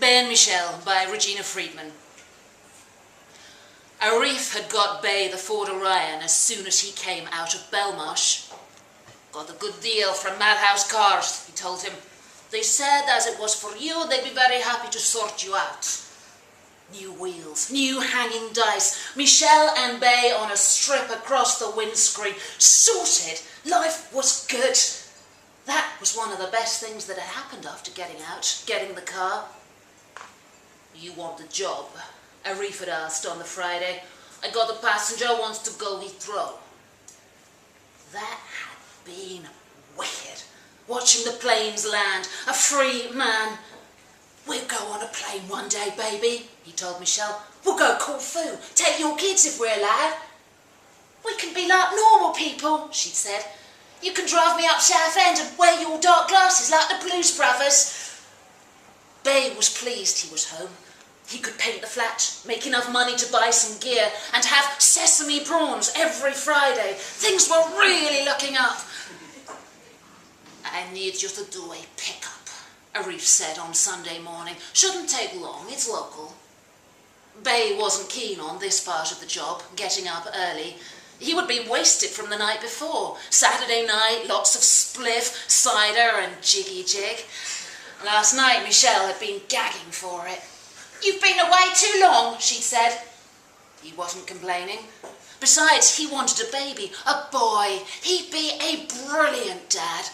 Bay and Michelle by Regina Freedman. Asif had got Bay the Ford Orion as soon as he came out of Belmarsh. Got a good deal from Madhouse Cars, he told him. They said as it was for you, they'd be very happy to sort you out. New wheels, new hanging dice, Michelle and Bay on a strip across the windscreen. Sorted! Life was good. That was one of the best things that had happened after getting out, getting the car. You want the job? Asif had asked on the Friday. I got the passenger wants to go Heathrow. That had been wicked. Watching the planes land, a free man. We'll go on a plane one day, baby, he told Michelle. We'll go Corfu, take your kids if we're allowed. We can be like normal people, she'd said. You can drive me up Southend and wear your dark glasses like the Blues Brothers. Bay was pleased he was home. He could paint the flat, make enough money to buy some gear, and have sesame prawns every Friday. Things were really looking up. I need you to do a pickup, Asif said on Sunday morning. Shouldn't take long, it's local. Bay wasn't keen on this part of the job, getting up early. He would be wasted from the night before. Saturday night, lots of spliff, cider and jiggy jig. Last night Michelle had been gagging for it. You've been away too long, she said. He wasn't complaining. Besides, he wanted a baby, a boy. He'd be a brilliant dad.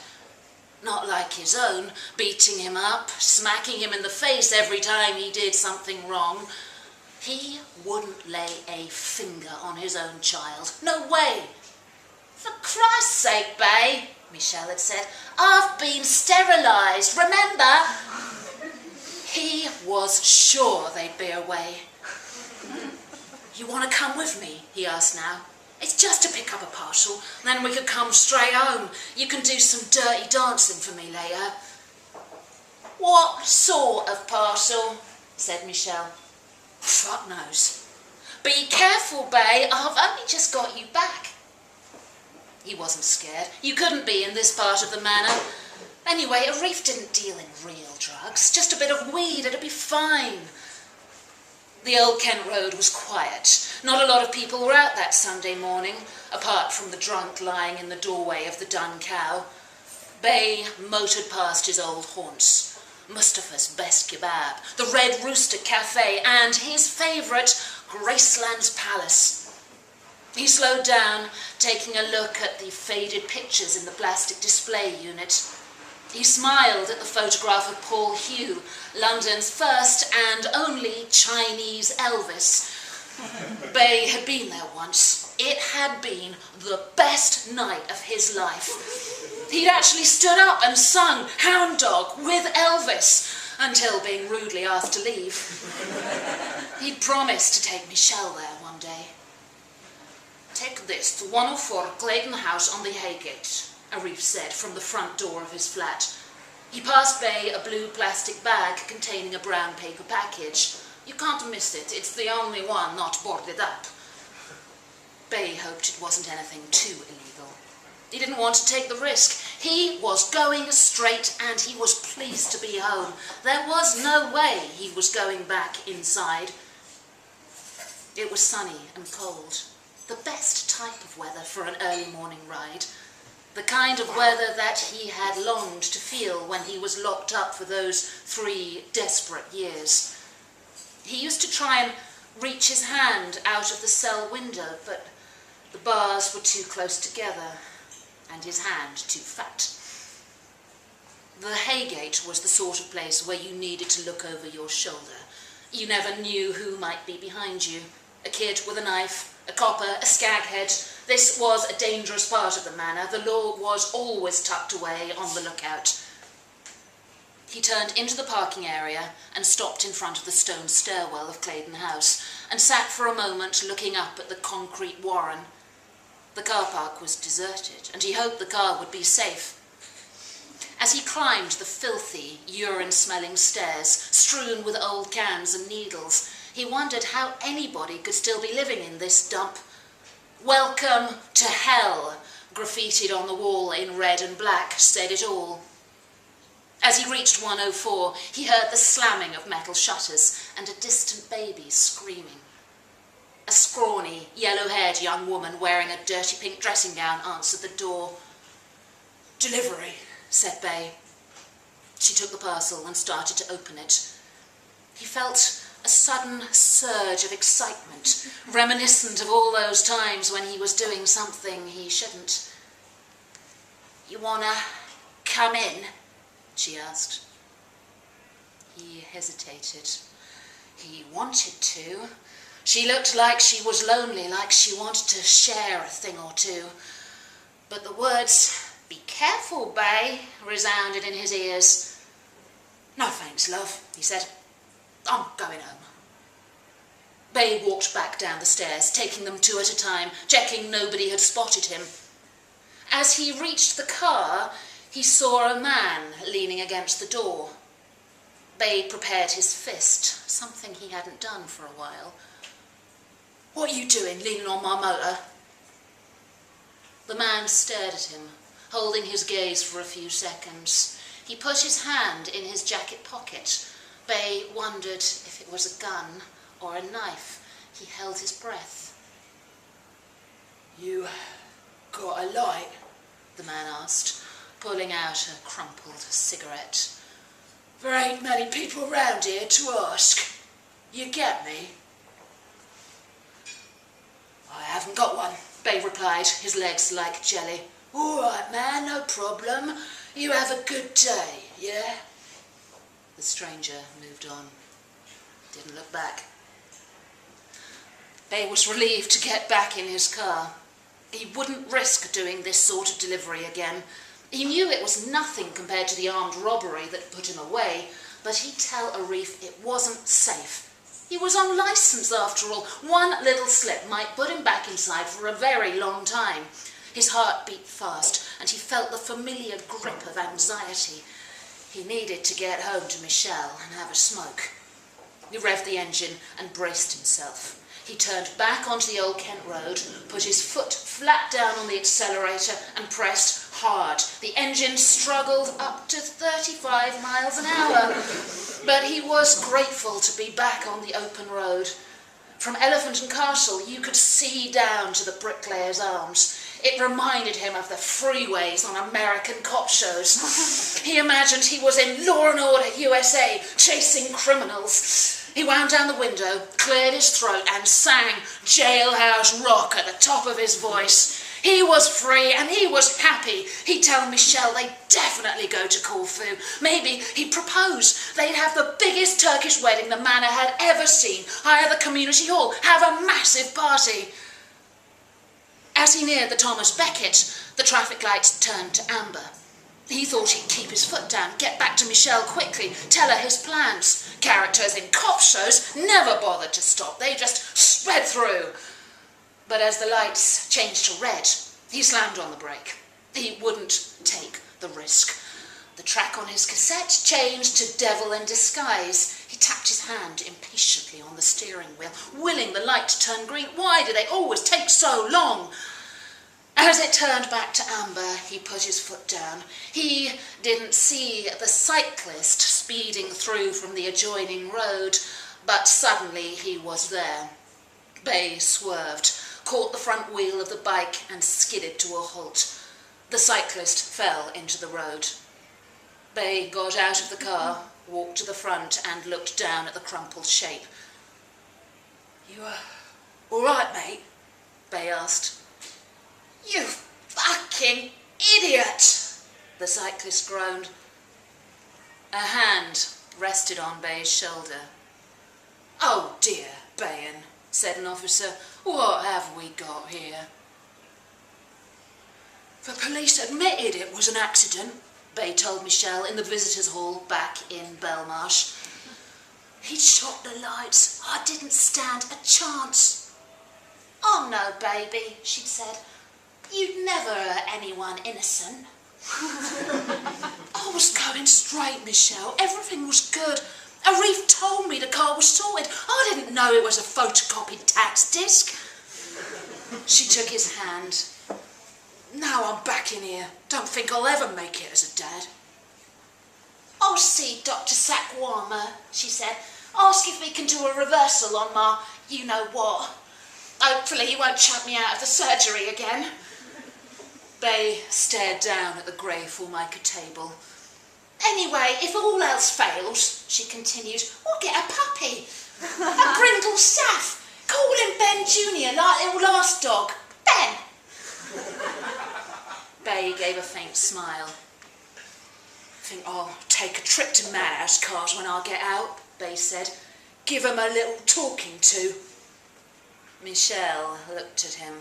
Not like his own, beating him up, smacking him in the face every time he did something wrong. He wouldn't lay a finger on his own child. No way. For Christ's sake, Bay, Michelle had said, I've been sterilised, remember? He was sure they'd be away. You want to come with me? He asked now. It's just to pick up a parcel, and then we could come straight home. You can do some dirty dancing for me later. What sort of parcel? Said Michelle. Fuck knows. Be careful, Bay, I've only just got you back. He wasn't scared. You couldn't be in this part of the manor. Anyway, Asif didn't deal in real drugs. Just a bit of weed, it'd be fine. The Old Kent Road was quiet. Not a lot of people were out that Sunday morning, apart from the drunk lying in the doorway of the Dun Cow. Bay motored past his old haunts. Mustafa's Best Kebab, the Red Rooster Cafe, and his favourite, Graceland's Palace. He slowed down, taking a look at the faded pictures in the plastic display unit. He smiled at the photograph of Paul Hugh, London's first and only Chinese Elvis. Bay had been there once. It had been the best night of his life. He'd actually stood up and sung Hound Dog with Elvis until being rudely asked to leave. He'd promised to take Michelle there one day. Take this to 104 Clayton House on the Haygate, Asif said from the front door of his flat. He passed Bay a blue plastic bag containing a brown paper package. You can't miss it, it's the only one not boarded up. Bay hoped it wasn't anything too illegal. He didn't want to take the risk. He was going straight and he was pleased to be home. There was no way he was going back inside. It was sunny and cold. The best type of weather for an early morning ride. The kind of weather that he had longed to feel when he was locked up for those 3 desperate years. He used to try and reach his hand out of the cell window, but the bars were too close together and his hand too fat. The Haygate was the sort of place where you needed to look over your shoulder. You never knew who might be behind you. A kid with a knife, a copper, a skaghead. This was a dangerous part of the manor. The law was always tucked away on the lookout. He turned into the parking area and stopped in front of the stone stairwell of Clayton House and sat for a moment looking up at the concrete warren. The car park was deserted, and he hoped the car would be safe. As he climbed the filthy, urine-smelling stairs, strewn with old cans and needles, he wondered how anybody could still be living in this dump. Welcome to hell, graffitied on the wall in red and black, said it all. As he reached 104, he heard the slamming of metal shutters and a distant baby screaming. A scrawny, yellow-haired young woman wearing a dirty pink dressing gown answered the door. "Delivery," said Bay. She took the parcel and started to open it. He felt a sudden surge of excitement, reminiscent of all those times when he was doing something he shouldn't. "You wanna come in?" she asked. He hesitated. He wanted to. She looked like she was lonely, like she wanted to share a thing or two. But the words, "Be careful, Bay," resounded in his ears. "No thanks, love," he said. "I'm going home." Bay walked back down the stairs, taking them two at a time, checking nobody had spotted him. As he reached the car, he saw a man leaning against the door. Bay prepared his fist, something he hadn't done for a while. "What are you doing, leaning on my motor?" The man stared at him, holding his gaze for a few seconds. He put his hand in his jacket pocket. Bay wondered if it was a gun or a knife. He held his breath. "You got a light?" the man asked, pulling out a crumpled cigarette. "There ain't many people round here to ask. You get me?" "I haven't got one," Bay replied, his legs like jelly. "All right, man, no problem. You have a good day, yeah?" The stranger moved on. Didn't look back. Bay was relieved to get back in his car. He wouldn't risk doing this sort of delivery again. He knew it was nothing compared to the armed robbery that put him away, but he'd tell Arif it wasn't safe. He was on licence, after all. One little slip might put him back inside for a very long time. His heart beat fast, and he felt the familiar grip of anxiety. He needed to get home to Michelle and have a smoke. He revved the engine and braced himself. He turned back onto the Old Kent Road, put his foot flat down on the accelerator and pressed hard. The engine struggled up to 35 miles an hour, but he was grateful to be back on the open road. From Elephant and Castle, you could see down to the Bricklayers Arms. It reminded him of the freeways on American cop shows. He imagined he was in Law and Order USA, chasing criminals. He wound down the window, cleared his throat, and sang Jailhouse Rock at the top of his voice. He was free and he was happy. He'd tell Michelle they'd definitely go to Corfu. Maybe he'd propose. They'd have the biggest Turkish wedding the manor had ever seen, hire the community hall, have a massive party. As he neared the Thomas Beckett, the traffic lights turned to amber. He thought he'd keep his foot down, get back to Michelle quickly, tell her his plans. Characters in cop shows never bothered to stop. They just sped through. But as the lights changed to red, he slammed on the brake. He wouldn't take the risk. The track on his cassette changed to Devil in Disguise. He tapped his hand impatiently on the steering wheel, willing the light to turn green. Why do they always take so long? As it turned back to amber, he put his foot down. He didn't see the cyclist speeding through from the adjoining road, but suddenly he was there. Bay swerved, caught the front wheel of the bike and skidded to a halt. The cyclist fell into the road. Bay got out of the car, walked to the front and looked down at the crumpled shape. "You all right, mate?" Bay asked. "You fucking idiot!" the cyclist groaned. A hand rested on Bay's shoulder. "Oh dear, Bayan," said an officer. "What have we got here?" "The police admitted it was an accident," Bay told Michelle in the visitors' hall back in Belmarsh. "He'd shot the lights. I didn't stand a chance." "Oh no, baby," she'd said. "You'd never hurt anyone innocent." "I was going straight, Michelle. Everything was good. Arif told me the car was sorted. I didn't know it was a photocopied tax disc." She took his hand. "Now I'm back in here. Don't think I'll ever make it as a dad." I'll see Dr. Sakwama, she said. Ask if we can do a reversal on my you-know-what. Hopefully he won't chuck me out of the surgery again. Bay stared down at the grey Formica table. Anyway, if all else fails, she continued, we'll get a puppy. A brindle staff. Call him Ben Jr. like little last dog. Ben. Bay gave a faint smile. I think I'll take a trip to Madhouse Cars when I get out, Bay said. Give 'em a little talking to. Michelle looked at him.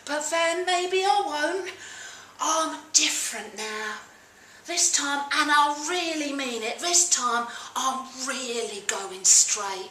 But then maybe I won't. I'm different now. This time, and I really mean it, this time I'm really going straight.